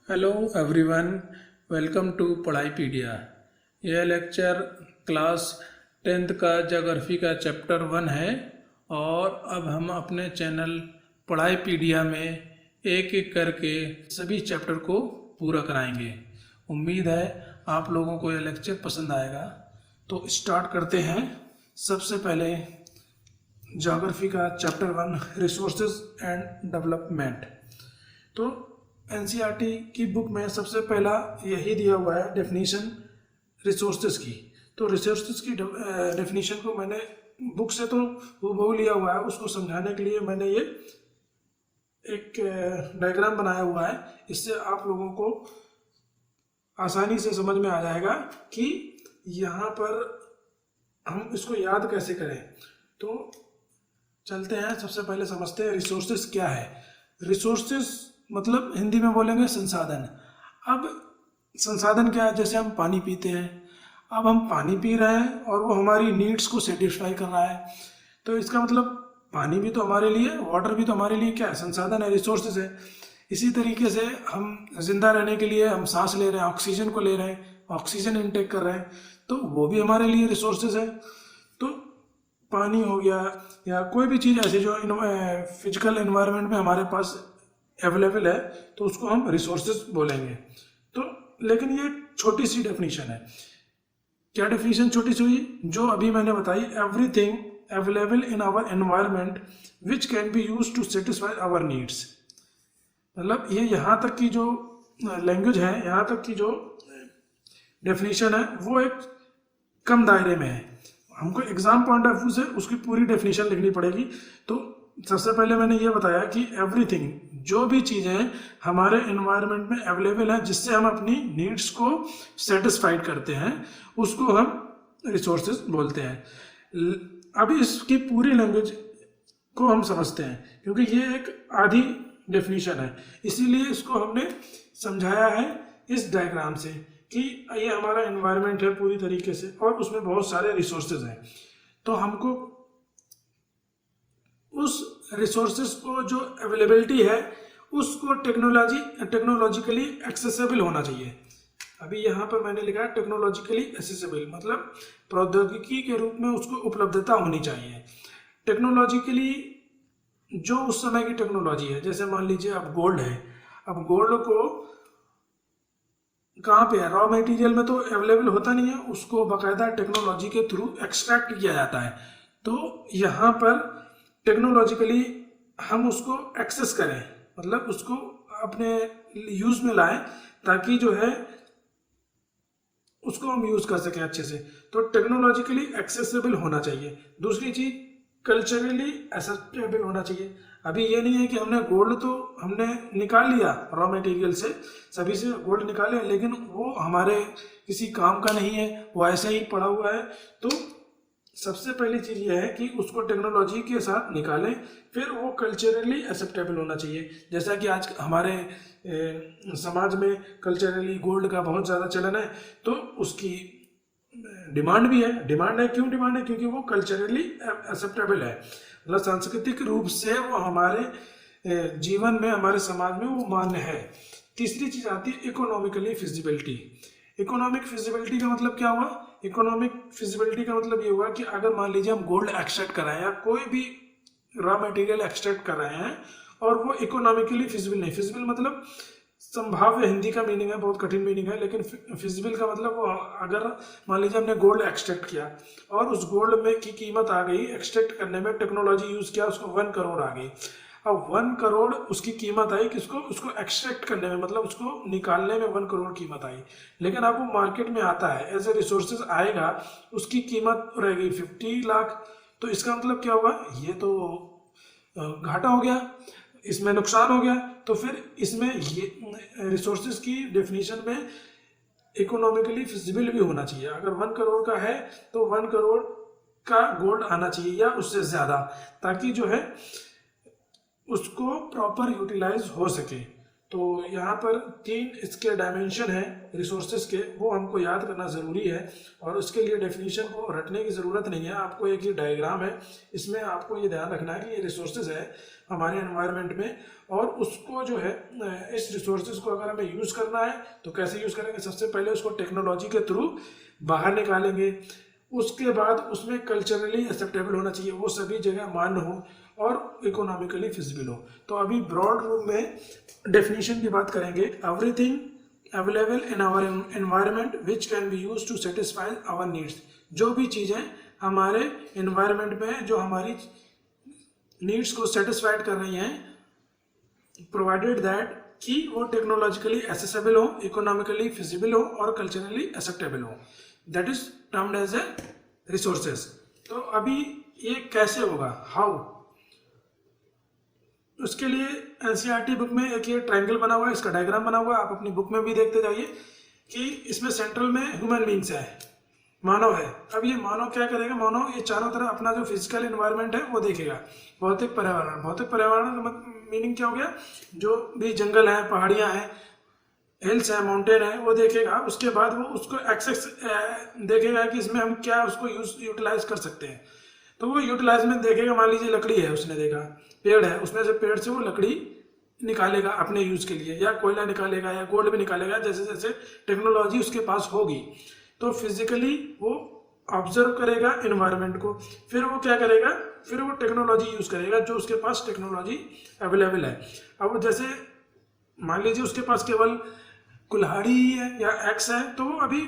Hello everyone, welcome to Padhaipedia. यह lecture class 10th का geography का चैप्टर 1 है और अब हम अपने चैनल पढ़ाईपीडिया में एक एक करके सभी चैप्टर को पूरा कराएंगे। उम्मीद है आप लोगों को यह लेक्चर पसंद आएगा। तो स्टार्ट करते हैं। सबसे पहले ज्योग्राफी का चैप्टर 1 रिसोर्सेज एंड डेवलपमेंट। तो एनसीईआरटी की बुक में सबसे पहला यही दिया हुआ है डेफिनेशन रिसोर्सेज की। तो रिसोर्सेज की डेफिनेशन को मैंने बुक से तो हूबहू लिया हुआ है, उसको समझाने के लिए मैंने ये एक डायग्राम बनाया हुआ है। इससे आप लोगों को आसानी से समझ में आ जाएगा कि यहाँ पर हम इसको याद कैसे करें। तो चलते हैं, सबसे पहले समझते हैं रिसोर्सेज क्या है। रिसोर्सेज मतलब हिंदी में बोलेंगे संसाधन। अब संसाधन क्या है? जैसे हम पानी पीते हैं, अब हम पानी पी रहे हैं और वो हमारी नीड्स को सेटिस्फाई कर रहा है, तो इसका मतलब पानी भी तो हमारे लिए, वाटर भी तो हमारे लिए क्या है? संसाधन है, रिसोर्सेज है। इसी तरीके से हम जिंदा रहने के लिए हम सांस ले रहे हैं, ऑक्सीजन को ले रहे हैं, ऑक्सीजन इनटेक कर रहे हैं, तो वो भी हमारे लिए रिसोर्सेज है। तो पानी हो गया या कोई भी चीज़ ऐसी जो फिजिकल एनवायरनमेंट में हमारे पास अवेलेबल है, तो उसको हम रिसोर्सेज बोलेंगे। तो लेकिन ये छोटी सी डेफिनेशन है। क्या डेफिनेशन छोटी सी हुई? जो अभी मैंने बताई, everything available in our environment which can be use to satisfy our needs. मतलब ये यहाँ तक की जो लैंग्वेज है, यहाँ तक की जो डेफिनेशन है, वो एक कम दायरे में है। हमको एग्जाम पॉइंट ऑफ व्यू से उसकी पूरी डेफिनेशन लिखनी पड़ेगी। तो सबसे पहले मैंने ये बताया कि एवरीथिंग, जो भी चीज़ें हमारे एनवायरनमेंट में अवेलेबल है जिससे हम अपनी नीड्स को सेटिस्फाइड करते हैं, उसको हम रिसोर्सेज बोलते हैं। अभी इसकी पूरी लैंग्वेज को हम समझते हैं, क्योंकि ये एक आधी डेफिनेशन है, इसीलिए इसको हमने समझाया है इस डायग्राम से कि ये हमारा एनवायरनमेंट है पूरी तरीके से और उसमें बहुत सारे रिसोर्सेज हैं। तो हमको उस रिसोर्सेज को जो अवेलेबिलिटी है उसको टेक्नोलॉजिकली एक्सेसिबल होना चाहिए। अभी यहाँ पर मैंने लिखा है टेक्नोलॉजिकली एक्सेसिबल, मतलब प्रौद्योगिकी के रूप में उसको उपलब्धता होनी चाहिए। टेक्नोलॉजिकली जो उस समय की टेक्नोलॉजी है, जैसे मान लीजिए अब गोल्ड है, अब गोल्ड को कहाँ पे है? रॉ मटेरियल में तो अवेलेबल होता नहीं है, उसको बाकायदा टेक्नोलॉजी के थ्रू एक्सट्रैक्ट किया जाता है। तो यहाँ पर टेक्नोलॉजिकली हम उसको एक्सेस करें, मतलब उसको अपने यूज में लाएं, ताकि जो है उसको हम यूज कर सकें अच्छे से। तो टेक्नोलॉजिकली एक्सेसिबल होना चाहिए। दूसरी चीज कल्चरली एक्सेप्टेबल होना चाहिए। अभी ये नहीं है कि हमने गोल्ड तो हमने निकाल लिया रॉ मटेरियल से, सभी से गोल्ड निकाले, लेकिन वो हमारे किसी काम का नहीं है, वो ऐसे ही पड़ा हुआ है। तो सबसे पहली चीज़ ये है कि उसको टेक्नोलॉजी के साथ निकालें, फिर वो कल्चरली एक्सेप्टेबल होना चाहिए। जैसा कि आज हमारे समाज में कल्चरली गोल्ड का बहुत ज़्यादा चलन है, तो उसकी डिमांड भी है। डिमांड है, क्यों डिमांड है? क्योंकि वो कल्चरली एक्सेप्टेबल है, मतलब सांस्कृतिक रूप से वो हमारे जीवन में, हमारे समाज में वो मान्य है। तीसरी चीज़ आती है इकोनॉमिकली फिजिबिलिटी। इकोनॉमिक फिजिबिलिटी का मतलब क्या हुआ? इकोनॉमिक फिजिबिलिटी का मतलब ये हुआ कि अगर मान लीजिए हम गोल्ड एक्सट्रैक्ट कर रहे हैं या कोई भी रॉ मटेरियल एक्सट्रैक्ट कर रहे हैं और वो इकोनॉमिकली फिजिबल नहीं, फिजिबल मतलब संभाव्य, हिंदी का मीनिंग है, बहुत कठिन मीनिंग है, लेकिन फिजिबल का मतलब वो अगर मान लीजिए हमने गोल्ड एक्सट्रैक्ट किया और उस गोल्ड में की कीमत आ गई, एक्सट्रैक्ट करने में टेक्नोलॉजी यूज किया, उसको 1 करोड़ आ गई। अब 1 करोड़ उसकी कीमत आई, किसको? उसको एक्सट्रैक्ट करने में, मतलब उसको निकालने में 1 करोड़ कीमत आई। लेकिन अब वो मार्केट में आता है, एज ए रिसोर्सेज आएगा, उसकी कीमत रहेगी 50 लाख। तो इसका मतलब क्या हुआ? ये तो घाटा हो गया, इसमें नुकसान हो गया। तो फिर इसमें ये रिसोर्सेज की डेफिनेशन में इकोनॉमिकली फिजिबल भी होना चाहिए। अगर 1 करोड़ का है तो 1 करोड़ का गोल्ड आना चाहिए या उससे ज़्यादा, ताकि जो है उसको प्रॉपर यूटिलाइज हो सके। तो यहाँ पर 3 इसके डायमेंशन है रिसोर्सेज के, वो हमको याद करना ज़रूरी है और उसके लिए डेफिनेशन को रटने की ज़रूरत नहीं है। आपको एक ही डायग्राम है, इसमें आपको ये ध्यान रखना है कि ये रिसोर्सेज है हमारे एनवायरनमेंट में और उसको जो है इस रिसोर्सेज को अगर हमें यूज़ करना है तो कैसे यूज़ करेंगे। सबसे पहले उसको टेक्नोलॉजी के थ्रू बाहर निकालेंगे, उसके बाद उसमें कल्चरली एक्सेप्टेबल होना चाहिए, वो सभी जगह मान्य हो और इकोनॉमिकली फिजिबल हो। तो अभी ब्रॉड रूप में डेफिनेशन की बात करेंगे। Everything available in our environment which can be use to satisfy our needs. जो भी चीज़ें हमारे एनवायरनमेंट में जो हमारी नीड्स को सेटिस्फाइड कर रही हैं, प्रोवाइडेड दैट कि वो टेक्नोलॉजिकली एक्सेसिबल हो, इकोनॉमिकली फिजिबल हो और कल्चरली एक्सेप्टेबल हो, that is termed as a resources. तो अभी ये कैसे होगा, हाउ, उसके लिए एनसीईआरटी बुक में एक ये ट्रायंगल बना हुआ है, इसका डायग्राम बना हुआ है, आप अपनी बुक में भी देखते जाइए कि इसमें सेंट्रल में ह्यूमन बींग्स है, मानव है। अब ये मानव क्या करेगा, मानव ये चारों तरफ अपना जो फिजिकल एनवायरनमेंट है वो देखेगा। भौतिक पर्यावरण, भौतिक पर्यावरण का मीनिंग क्या हो गया, जो भी जंगल है, पहाड़ियाँ हैं, हिल्स है, माउंटेन है, वो देखेगा। उसके बाद वो उसको एक्सेस देखेगा कि इसमें हम क्या उसको यूटिलाइज कर सकते हैं, तो वो यूटिलाइजमेंट देखेगा। मान लीजिए लकड़ी है, उसने देखा पेड़ है, उसमें से पेड़ से वो लकड़ी निकालेगा अपने यूज के लिए, या कोयला निकालेगा या गोल्ड भी निकालेगा, जैसे जैसे टेक्नोलॉजी उसके पास होगी। तो फिजिकली वो ऑब्जर्व करेगा एनवायरनमेंट को, फिर वो क्या करेगा, फिर वो टेक्नोलॉजी यूज करेगा जो उसके पास टेक्नोलॉजी अवेलेबल है। अब जैसे मान लीजिए उसके पास केवल कुल्हाड़ी है या एक्स है, तो वो अभी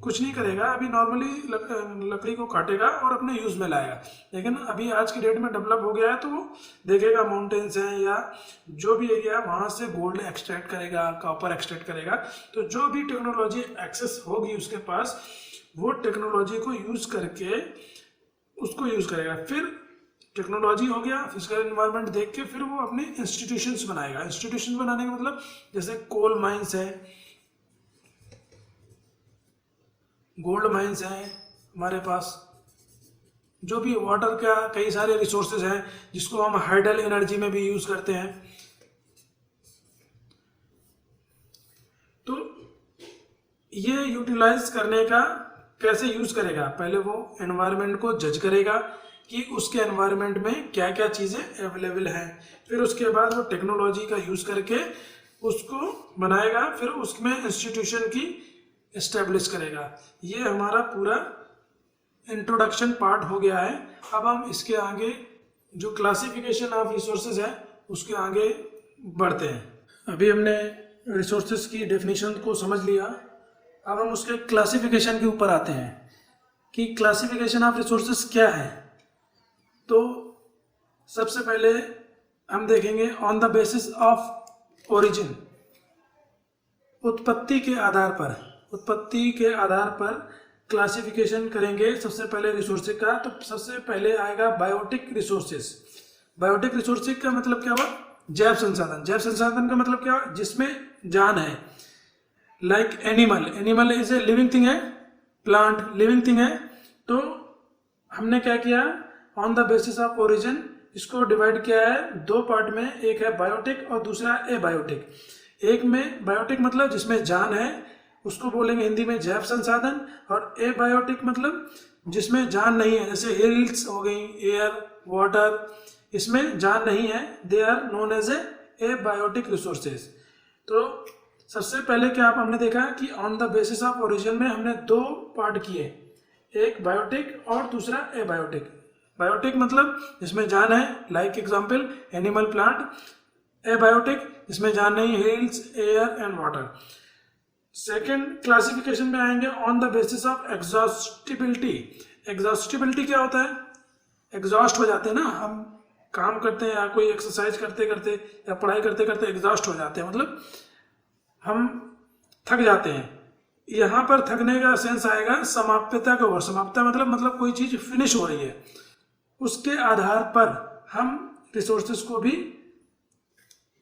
कुछ नहीं करेगा, अभी नॉर्मली लकड़ी को काटेगा और अपने यूज में लाएगा। लेकिन अभी आज की डेट में डेवलप हो गया है, तो वो देखेगा माउंटेन्स हैं या जो भी एरिया, वहाँ से गोल्ड एक्सट्रैक्ट करेगा, कॉपर एक्सट्रैक्ट करेगा। तो जो भी टेक्नोलॉजी एक्सेस होगी उसके पास, वो टेक्नोलॉजी को यूज करके उसको यूज करेगा। फिर टेक्नोलॉजी हो गया, फिजिकल एनवायरनमेंट देख के फिर वो अपने इंस्टीट्यूशंस बनाएगा। इंस्टीट्यूशन बनाने का मतलब जैसे कोल माइंस है, गोल्ड माइंस हैं हमारे पास, जो भी वाटर का कई सारे रिसोर्सेज हैं जिसको हम हाइडल एनर्जी में भी यूज करते हैं। तो ये यूटिलाइज करने का कैसे यूज करेगा, पहले वो एनवायरनमेंट को जज करेगा कि उसके एनवायरनमेंट में क्या क्या चीज़ें अवेलेबल हैं, फिर उसके बाद वो टेक्नोलॉजी का यूज करके उसको बनाएगा, फिर उसमें इंस्टीट्यूशन की एस्टेब्लिश करेगा। ये हमारा पूरा इंट्रोडक्शन पार्ट हो गया है। अब हम इसके आगे जो क्लासिफिकेशन ऑफ रिसोर्सेज है उसके आगे बढ़ते हैं। अभी हमने रिसोर्सेज की डेफिनेशन को समझ लिया, अब हम उसके क्लासिफिकेशन के ऊपर आते हैं कि क्लासिफिकेशन ऑफ रिसोर्सेज क्या है। तो सबसे पहले हम देखेंगे on the basis of origin, उत्पत्ति के आधार पर, उत्पत्ति के आधार पर क्लासिफिकेशन करेंगे सबसे पहले रिसोर्सेज का। तो सबसे पहले आएगा बायोटिक रिसोर्सेज। बायोटिक रिसोर्सेज का मतलब क्या हुआ, जैव संसाधन। जैव संसाधन का मतलब क्या हुआ, जिसमें जान है। Like animal, animal is a living thing है, प्लांट लिविंग थिंग है। तो हमने क्या किया, on the basis of origin इसको डिवाइड किया है दो पार्ट में, एक है बायोटिक और दूसरा एबायोटिक। एक में बायोटिक मतलब जिसमें जान है, उसको बोलेंगे हिंदी में जैव संसाधन, और एबायोटिक मतलब जिसमें जान नहीं है, जैसे हिल्स हो गई, एयर, वाटर, इसमें जान नहीं है, they are known as abiotic resources. तो सबसे पहले क्या हमने देखा कि on the basis of origin में हमने दो पार्ट किए, एक बायोटिक और दूसरा एबायोटिक। बायोटिक मतलब जिसमें जान है, like example animal, plant. Abiotic जिसमें जान नहीं, hills, air and water. Second classification में आएंगे on the basis of exhaustibility. Exhaustibility क्या होता है, एग्जॉस्ट हो जाते हैं ना, हम काम करते हैं या कोई एक्सरसाइज करते करते या पढ़ाई करते करते एग्जॉस्ट हो जाते हैं, मतलब हम थक जाते हैं। यहाँ पर थकने का सेंस आएगा समाप्यता के ऊपर। समाप्यता मतलब कोई चीज फिनिश हो रही है, उसके आधार पर हम रिसोर्सेज को भी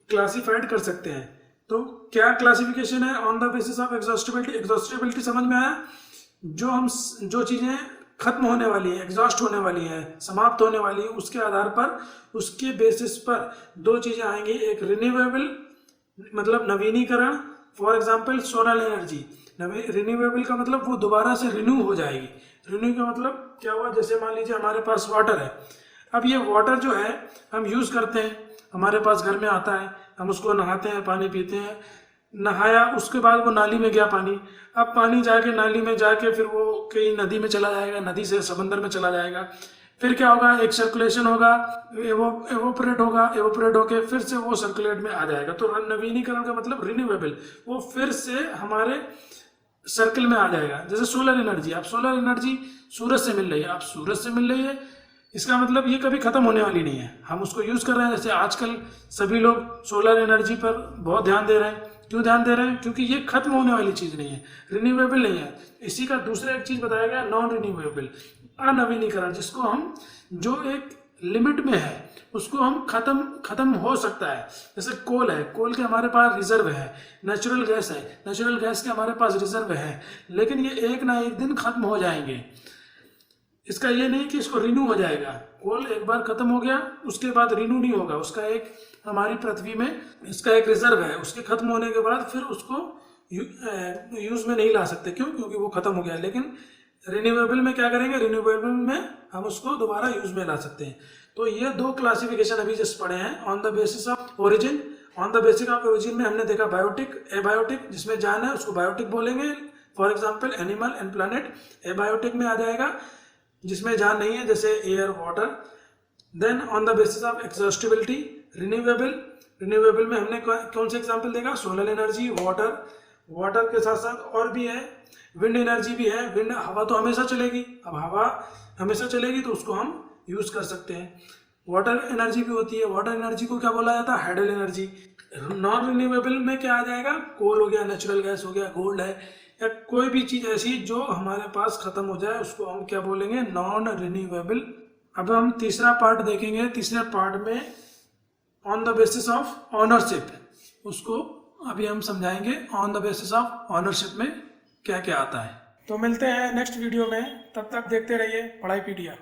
क्लासिफाइड कर सकते हैं। तो क्या क्लासिफिकेशन है on the basis of exhaustibility. Exhaustibility समझ में आया, जो चीजें खत्म होने वाली है, एग्जॉस्ट होने वाली है, समाप्त होने वाली है, उसके आधार पर, उसके बेसिस पर दो चीजें आएंगी, एक रिन्यूएबल मतलब नवीनीकरण, for example solar energy. Renewable का मतलब वो दोबारा से रिन्यू हो जाएगी। रिन्यू का मतलब क्या हुआ, जैसे मान लीजिए हमारे पास वाटर है, अब ये वाटर जो है हम यूज़ करते हैं, हमारे पास घर में आता है, हम उसको नहाते हैं, पानी पीते हैं, नहाया उसके बाद वो नाली में गया पानी, अब पानी जाके नाली में जाके फिर वो कहीं नदी में चला जाएगा, नदी से समंदर में चला जाएगा, फिर क्या होगा, एक सर्कुलेशन होगा, एवोपरेट होगा, एवोपरेट होके फिर से वो सर्कुलेट में आ जाएगा। तो नवीनीकरण का मतलब रिन्यूएबल, वो फिर से हमारे सर्कल में आ जाएगा। जैसे सोलर एनर्जी, आप सोलर एनर्जी सूरज से मिल रही है, आप सूरज से मिल रही है, इसका मतलब ये कभी खत्म होने वाली नहीं है, हम उसको यूज कर रहे हैं। जैसे आजकल सभी लोग सोलर एनर्जी पर बहुत ध्यान दे रहे हैं, क्यों ध्यान दे रहे हैं, क्योंकि ये खत्म होने वाली चीज नहीं है, रिन्यूएबल नहीं है। इसी का दूसरा एक चीज बताया गया, नॉन रिन्यूएबल, अनवीनीकरण, जिसको हम जो एक लिमिट में है उसको हम खत्म हो सकता है। जैसे कोल है, कोल के हमारे पास रिजर्व है, नेचुरल गैस है, नेचुरल गैस के हमारे पास रिजर्व है, लेकिन ये एक ना एक दिन खत्म हो जाएंगे। इसका ये नहीं कि इसको रिन्यू हो जाएगा, कोल एक बार खत्म हो गया उसके बाद रिन्यू नहीं होगा, उसका एक हमारी पृथ्वी में इसका एक रिजर्व है, उसके खत्म होने के बाद फिर उसको यूज में नहीं ला सकते। क्यों? क्योंकि वो खत्म हो गया। लेकिन रिन्यूएबल में क्या करेंगे, रिन्यूएबल में हम उसको दोबारा यूज में ला सकते हैं। तो ये दो क्लासिफिकेशन अभी जस्ट पढ़े हैं, on the basis of origin. On the basis of origin में हमने देखा बायोटिक, एबायोटिक, जिसमें जान है उसको बायोटिक बोलेंगे, for example animal and plant. Abiotic में आ जाएगा जिसमें जान नहीं है, जैसे air, water. Then on the basis of exhaustibility, renewable. Renewable में हमने कौन से एग्जाम्पल देखा, सोलर एनर्जी, वाटर, वाटर के साथ साथ और भी है, विंड एनर्जी भी है। विंड, हवा तो हमेशा चलेगी, अब हवा हमेशा चलेगी तो उसको हम यूज कर सकते हैं। वाटर एनर्जी भी होती है, वाटर एनर्जी को क्या बोला जाता है, हाइडल एनर्जी। नॉन रिन्यूएबल में क्या आ जाएगा, कोल हो गया, नेचुरल गैस हो गया, गोल्ड है, या कोई भी चीज ऐसी जो हमारे पास खत्म हो जाए उसको हम क्या बोलेंगे, नॉन रिन्यूएबल। अब हम तीसरा पार्ट देखेंगे। तीसरे पार्ट में on the basis of ownership, उसको अभी हम समझाएंगे, on the basis of ownership में क्या क्या आता है। तो मिलते हैं नेक्स्ट वीडियो में, तब तक देखते रहिए पढ़ाई पीडिया।